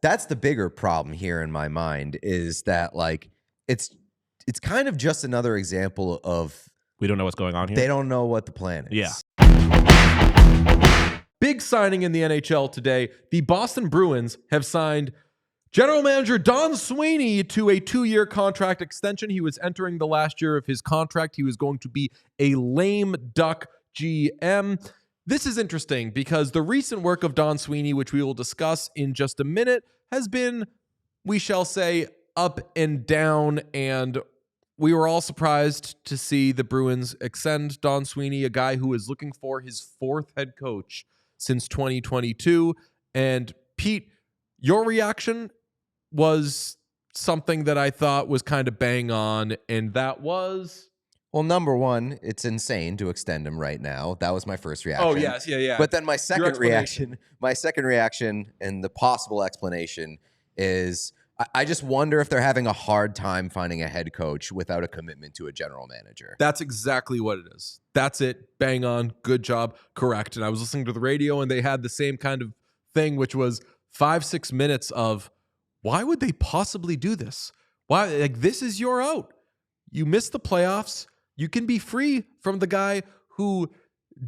the bigger problem here in my mind, is that like it's kind of just another example of we don't know what's going on here. They don't know what the plan is. Yeah. Big signing in the NHL today. The Boston Bruins have signed general manager Don Sweeney to a 2-year contract extension. He was entering the last year of his contract. He was going to be a lame duck GM. This is interesting because the recent work of Don Sweeney, which we will discuss in just a minute, has been, we shall say, up and down, and we were all surprised to see the Bruins extend Don Sweeney, a guy who is looking for his 4th head coach since 2022. And Pete, your reaction was something that I thought was kind of bang on, and that was... Well, number one, it's insane to extend him right now. That was my first reaction. Oh, yes, yeah. But then my second reaction and the possible explanation is I just wonder if they're having a hard time finding a head coach without a commitment to a general manager. That's exactly what it is. That's it. Bang on. Good job. Correct. And I was listening to the radio, and they had the same kind of thing, which was 5-6 minutes of, why would they possibly do this? Why? Like, this is your out. You missed the playoffs. You can be free from the guy who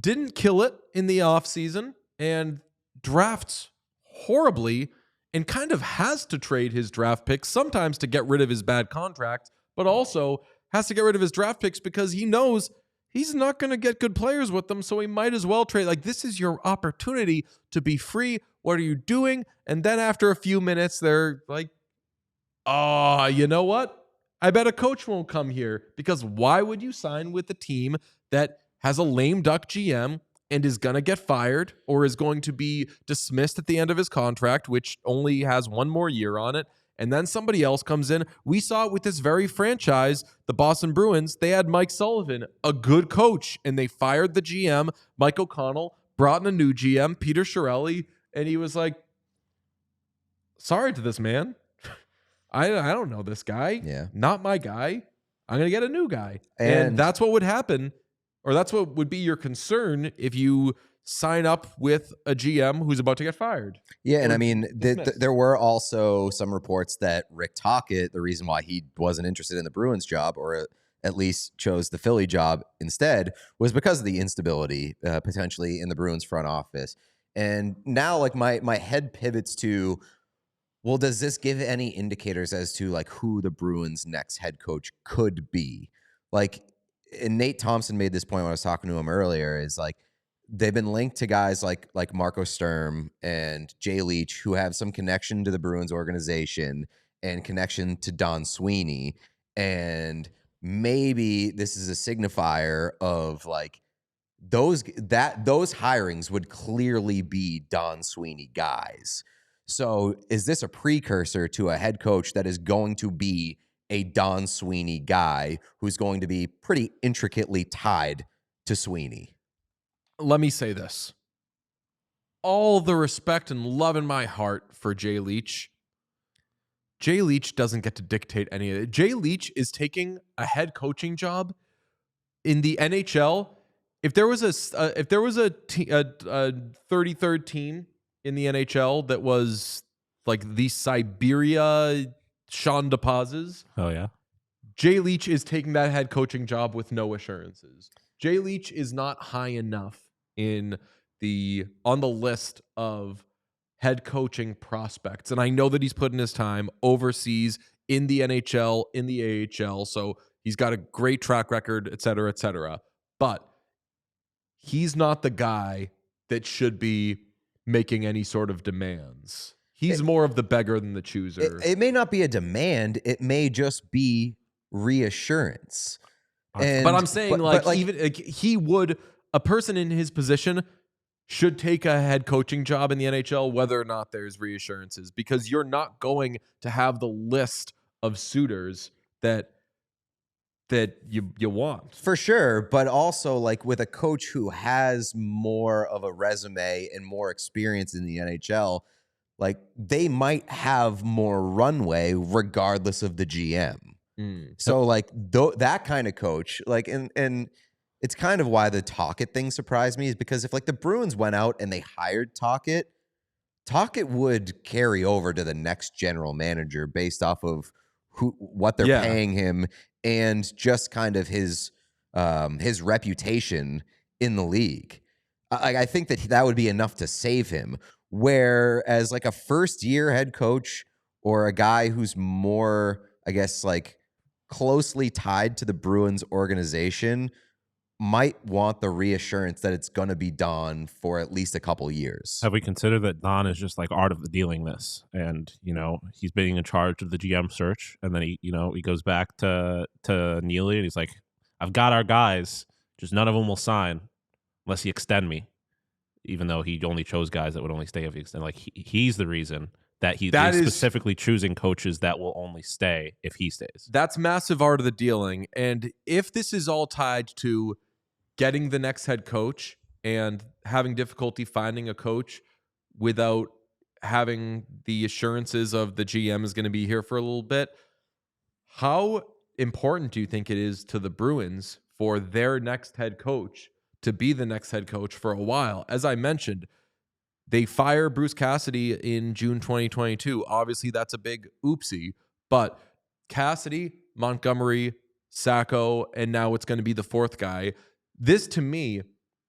didn't kill it in the offseason and drafts horribly and kind of has to trade his draft picks sometimes to get rid of his bad contract, but also has to get rid of his draft picks because he knows he's not going to get good players with them, so he might as well trade. Like, this is your opportunity to be free. What are you doing? And then after a few minutes, they're like, oh, you know what? I bet a coach won't come here, because why would you sign with a team that has a lame duck GM and is going to get fired or is going to be dismissed at the end of his contract, which only has 1 more year on it, and then somebody else comes in? We saw it with this very franchise, the Boston Bruins. They had Mike Sullivan, a good coach, and they fired the GM, Mike O'Connell, brought in a new GM, Peter Chiarelli, and he was like, sorry to this man. I don't know this guy. Yeah. Not my guy. I'm going to get a new guy. And that's what would happen, or that's what would be your concern if you sign up with a GM who's about to get fired. Yeah, and I mean, there were also some reports that Rick Tocchet, the reason why he wasn't interested in the Bruins job, or at least chose the Philly job instead, was because of the instability potentially in the Bruins front office. And now, like, my head pivots to, well, does this give any indicators as to like who the Bruins' next head coach could be? Like, and Nate Thompson made this point when I was talking to him earlier, is like they've been linked to guys like Marco Sturm and Jay Leach, who have some connection to the Bruins organization and connection to Don Sweeney. And maybe this is a signifier of like those hirings would clearly be Don Sweeney guys. So is this a precursor to a head coach that is going to be a Don Sweeney guy who's going to be pretty intricately tied to Sweeney? Let me say this. All the respect and love in my heart for Jay Leach. Jay Leach doesn't get to dictate any of it. Jay Leach is taking a head coaching job in the NHL. If there was a 33rd team in the NHL that was like the Siberia Sean DePazes. Oh, yeah. Jay Leach is taking that head coaching job with no assurances. Jay Leach is not high enough on the list of head coaching prospects. And I know that he's put in his time overseas in the NHL, in the AHL. So he's got a great track record, et cetera, et cetera. But he's not the guy that should be making any sort of demands. He's more of the beggar than the chooser. It may not be a demand. It may just be reassurance. But I'm saying, he would, a person in his position should take a head coaching job in the NHL, whether or not there's reassurances, because you're not going to have the list of suitors that you want. For sure, but also like with a coach who has more of a resume and more experience in the NHL, like they might have more runway regardless of the GM. So like that kind of coach, like, and it's kind of why the Tocchet thing surprised me, is because if like the Bruins went out and they hired Tocchet Tocchet would carry over to the next general manager based off of what they're paying him and just kind of his reputation in the league. I think that would be enough to save him. Whereas like a first year head coach or a guy who's more, I guess, like closely tied to the Bruins organization might want the reassurance that it's going to be Don for at least a couple years. Have we considered that Don is just like art of the dealing this, and he's being in charge of the GM search, and then he goes back to Neely and he's like, I've got our guys, just none of them will sign unless you extend me, even though he only chose guys that would only stay if he extend. Like he's the reason that he's specifically choosing coaches that will only stay if he stays. That's massive art of the dealing, and if this is all tied to getting the next head coach and having difficulty finding a coach without having the assurances of the GM is going to be here for a little bit, how important do you think it is to the Bruins for their next head coach to be the next head coach for a while? As I mentioned, they fire Bruce Cassidy in June 2022. Obviously, that's a big oopsie, but Cassidy, Montgomery, Sacco, and now it's going to be the fourth guy. This, to me,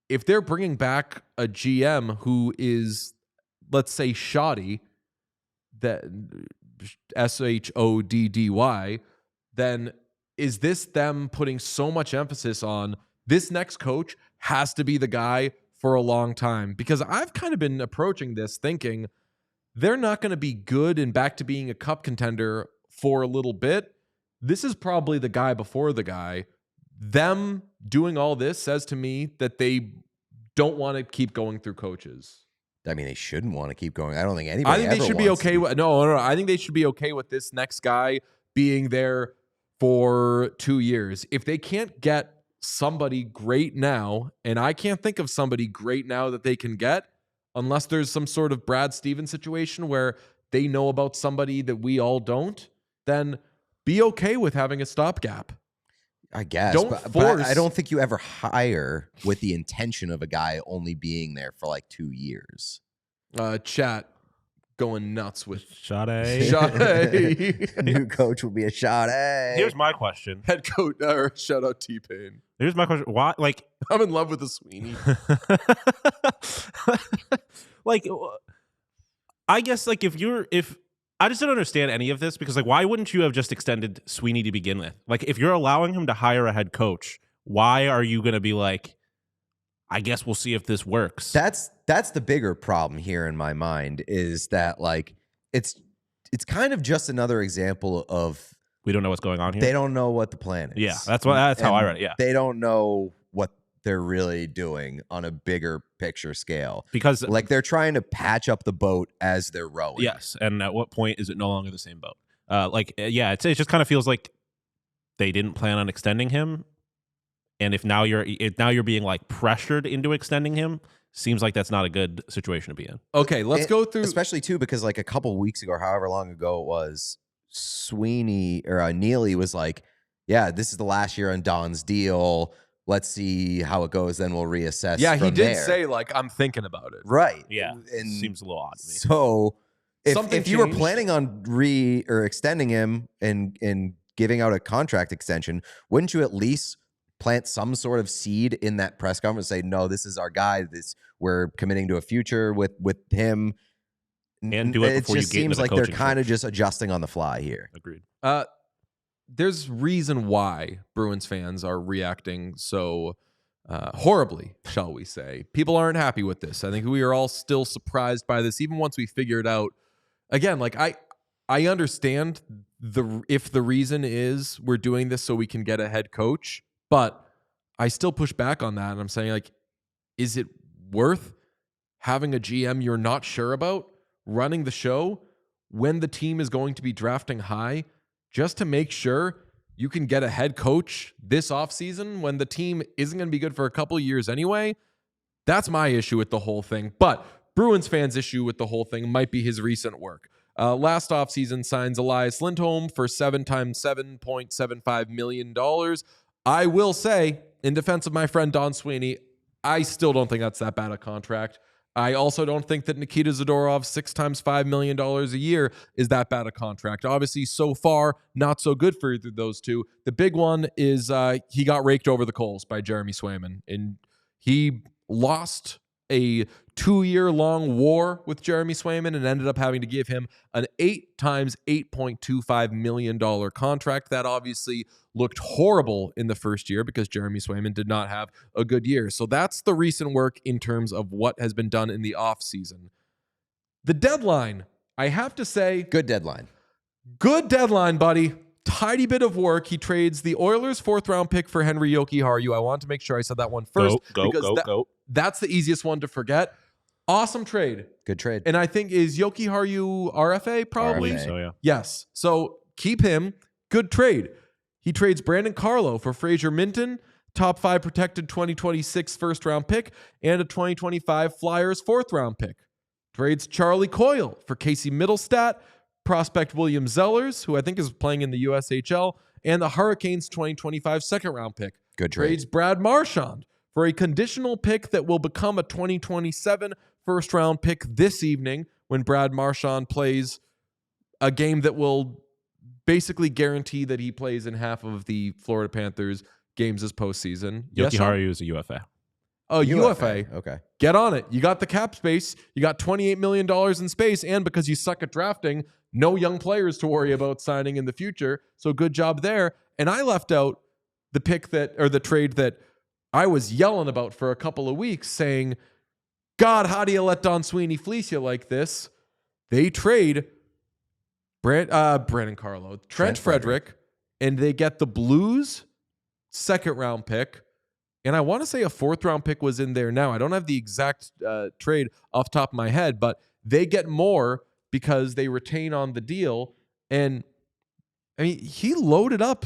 if they're bringing back a GM who is, let's say, shoddy, that SHODDY, then is this them putting so much emphasis on this next coach has to be the guy for a long time? Because I've kind of been approaching this thinking they're not going to be good and back to being a cup contender for a little bit. This is probably the guy before the guy. Them doing all this says to me that they don't want to keep going through coaches. I mean, they shouldn't want to keep going. I don't think anybody. I think they should be okay with no. I think they should be okay with this next guy being there for 2 years. If they can't get somebody great now, and I can't think of somebody great now that they can get, unless there's some sort of Brad Stevens situation where they know about somebody that we all don't, then be okay with having a stopgap. I guess. But I don't think you ever hire with the intention of a guy only being there for like 2 years. Chat going nuts with Shot A. Shot A. New coach will be a shot A. Here's my question. Head coach, shout out T-Pain. Here's my question. Why? Like, I'm in love with the Sweeney. Like, I guess like if I just don't understand any of this, because like, why wouldn't you have just extended Sweeney to begin with? Like, if you're allowing him to hire a head coach, why are you going to be like, I guess we'll see if this works? That's the bigger problem here in my mind, is that like it's kind of just another example of we don't know what's going on here. They don't know what the plan is. Yeah, that's how I read it. Yeah, they don't know what they're really doing on a bigger picture scale, because like they're trying to patch up the boat as they're rowing. Yes, and at what point is it no longer the same boat? It just kind of feels like they didn't plan on extending him, and if now you're being like pressured into extending him, seems like that's not a good situation to be in. Okay, let's go through, especially too because like a couple weeks ago, or however long ago it was, Sweeney or Neely was like, "Yeah, this is the last year on Don's deal. Let's see how it goes, then we'll reassess." Yeah, he did there. say like, "I'm thinking about it." Right. Yeah, and seems a little odd to me. So if you were planning on extending him and giving out a contract extension, wouldn't you at least plant some sort of seed in that press conference? Say, no, this is our guy. We're committing to a future with him. And do it before you get into the coaching. It just seems like they're kind of just adjusting on the fly here. Agreed. There's reason why Bruins fans are reacting so horribly, shall we say. People aren't happy with this. I think we are all still surprised by this, even once we figure it out. Again, like I understand if the reason is we're doing this so we can get a head coach, but I still push back on that. And I'm saying, like, is it worth having a GM you're not sure about running the show when the team is going to be drafting high, just to make sure you can get a head coach this offseason when the team isn't going to be good for a couple of years anyway? That's my issue with the whole thing. But Bruins fans' issue with the whole thing might be his recent work. Last offseason signs Elias Lindholm for 7 times $7.75 million. I will say, in defense of my friend Don Sweeney, I still don't think that's that bad a contract. I also don't think that Nikita Zadorov, 6 times $5 million a year, is that bad a contract. Obviously, so far, not so good for either of those two. The big one is he got raked over the coals by Jeremy Swayman, and he lost a 2-year-long war with Jeremy Swayman and ended up having to give him an 8 times $8.25 million contract. That obviously looked horrible in the first year because Jeremy Swayman did not have a good year. So that's the recent work in terms of what has been done in the offseason. The deadline, I have to say, Good deadline. Good deadline, buddy. Tidy bit of work. He trades the Oilers' 4th-round pick for Henry Jokiharju. I want to make sure I said that one first. Go. That's the easiest one to forget. Awesome trade. Good trade. And I think, is Jokiharju RFA? Probably. RFA. So, yeah. Yes. So keep him. Good trade. He trades Brandon Carlo for Fraser Minton, top 5 protected 2026 first-round pick, and a 2025 Flyers 4th-round pick. Trades Charlie Coyle for Casey Middlestat, prospect William Zellers, who I think is playing in the USHL, and the Hurricanes 2025 2nd-round pick. Good trade. Trades Brad Marchand for a conditional pick that will become a 2027 first-round pick this evening when Brad Marchand plays a game that will basically guarantee that he plays in half of the Florida Panthers games this postseason. Jokiharju is a UFA. Oh, UFA. Okay. Get on it. You got the cap space. You got $28 million in space. And because you suck at drafting, no young players to worry about signing in the future. So good job there. And I left out the the trade that I was yelling about for a couple of weeks saying, God, how do you let Don Sweeney fleece you like this? They trade Brandon Carlo, Trent Frederick, and they get the Blues 2nd-round pick. And I want to say a 4th-round pick was in there now. I don't have the exact trade off the top of my head, but they get more because they retain on the deal. And I mean, he loaded up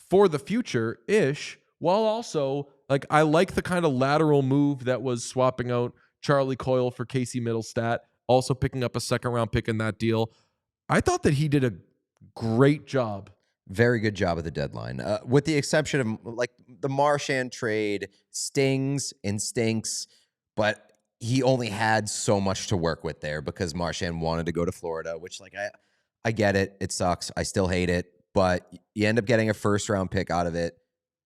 for the future-ish, while also, like, I like the kind of lateral move that was swapping out Charlie Coyle for Casey Middlestat, also picking up a 2nd-round pick in that deal. I thought that he did a great job. Very good job at the deadline. With the exception of, like, the Marchand trade stings and stinks, but he only had so much to work with there because Marchand wanted to go to Florida, which, like, I get it. It sucks. I still hate it, but you end up getting a 1st-round pick out of it.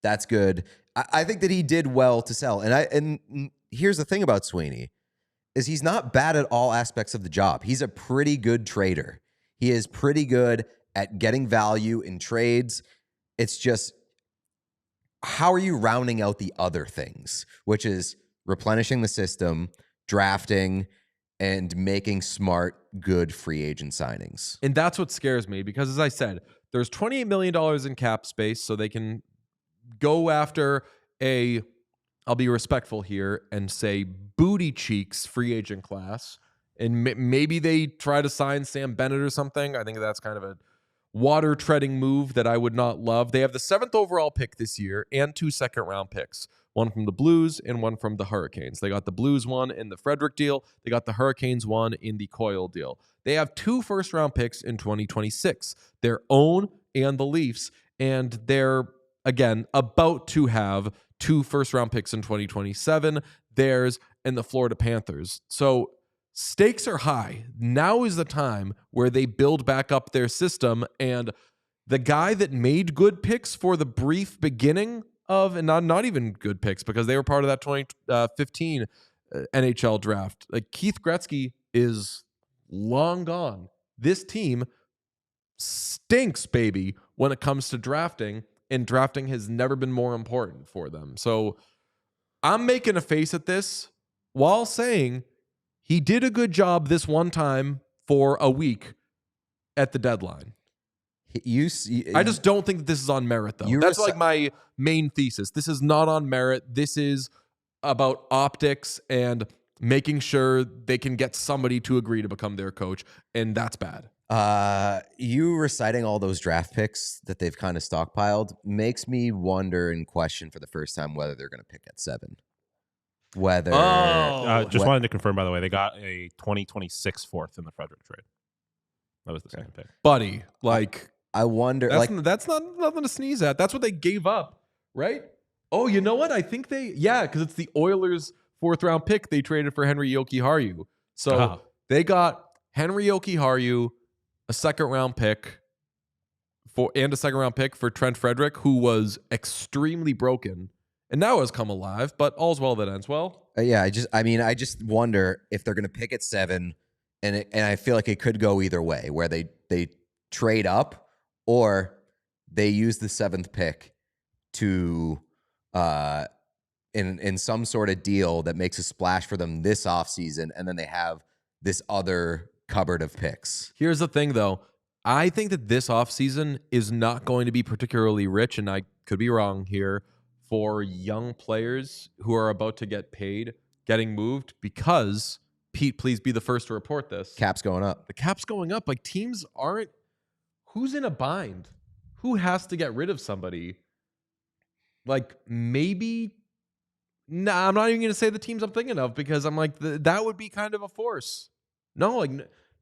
That's good. I think that he did well to sell. And here's the thing about Sweeney is he's not bad at all aspects of the job. He's a pretty good trader. He is pretty good at getting value in trades. It's just, how are you rounding out the other things, which is replenishing the system, drafting, and making smart, good free agent signings? And that's what scares me because, as I said, there's $28 million in cap space, so they can go after I'll be respectful here and say booty cheeks free agent class. And maybe they try to sign Sam Bennett or something. I think that's kind of a water treading move that I would not love. They have the 7th overall pick this year and 2 2nd-round picks, one from the Blues and one from the Hurricanes. They got the Blues one in the Frederick deal. They got the Hurricanes one in the Coyle deal. They have 2 first-round picks in 2026, their own and the Leafs, and they're, again, about to have 2 first-round picks in 2027, theirs and the Florida Panthers. So stakes are high. Now is the time where they build back up their system. And the guy that made good picks for the brief beginning of, and not even good picks because they were part of that 2015 NHL draft, like Keith Gretzky is long gone. This team stinks, baby, when it comes to drafting, and drafting has never been more important for them. So I'm making a face at this while saying he did a good job this one time for a week at the deadline. I just don't think that this is on merit, though. That's like my main thesis. This is not on merit. This is about optics and making sure they can get somebody to agree to become their coach, and that's bad. You reciting all those draft picks that they've kind of stockpiled makes me wonder and question for the first time whether they're going to pick at 7. Wanted to confirm, by the way, they got a 2026 4th in the Frederick trade. That was the second pick. Buddy, like, I wonder, that's not nothing to sneeze at. That's what they gave up, right? Oh, you know what? I think because it's the Oilers 4th round pick they traded for Henry Jokiharju. So they got Henry Jokiharju, a 2nd round pick for Trent Frederick, who was extremely broken and now has come alive, but all's well that ends well. I just wonder if they're going to pick at 7, and I feel like it could go either way, where they trade up or they use the 7th pick to in some sort of deal that makes a splash for them this offseason, and then they have this other cupboard of picks. Here's the thing, though. I think that this offseason is not going to be particularly rich, and I could be wrong here, for young players who are about to get paid getting moved because, Pete, please be the first to report this. Cap's going up. The cap's going up. Like, teams aren't... Who's in a bind? Who has to get rid of somebody? Like, maybe... Nah, I'm not even going to say the teams I'm thinking of because I'm like, that would be kind of a force. No, like,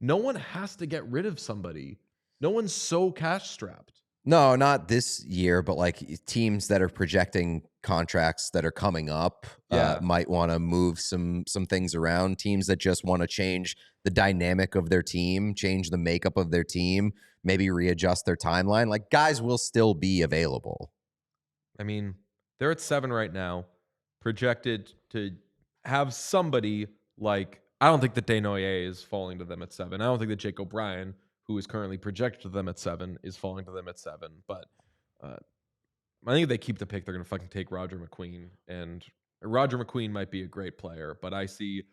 no one has to get rid of somebody. No one's so cash-strapped. No, not this year, but like teams that are projecting contracts that are coming up might want to move some things around. Teams that just want to change the dynamic of their team, change the makeup of their team, maybe readjust their timeline. Like, guys will still be available. I mean, they're at 7 right now, projected to have somebody like, I don't think that Desnoyers is falling to them at 7. I don't think that Jake O'Brien, who is currently projected to them at 7, is falling to them at 7. But I think if they keep the pick, they're going to fucking take Roger McQueen. And Roger McQueen might be a great player, but I see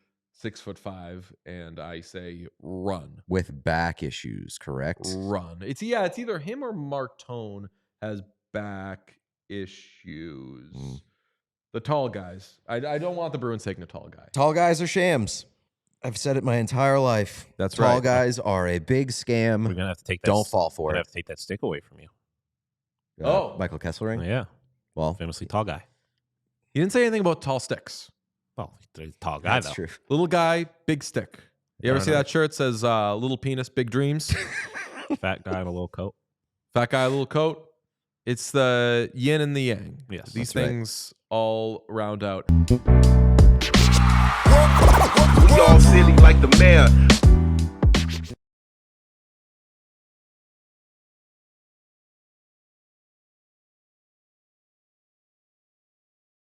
6'5", and I say run. With back issues, correct? Run. It's either him or Mark Tone has back issues. The tall guys. I don't want the Bruins taking a tall guy. Tall guys are shams. I've said it my entire life. That's right. Tall guys are a big scam. We're gonna have to take that. Don't fall for we're it. gonna have to take that stick away from you. Michael Kesselring. Yeah. Well, Famously tall guy. He didn't say anything about tall sticks. Well, he's a tall guy, that's though. true. Little guy, big stick. You ever No, see no. that shirt? It says little penis, big dreams. Fat guy in a little coat. Fat guy, little coat. It's the yin and the yang. Yes, These that's right. things all round out. We all silly like the mayor.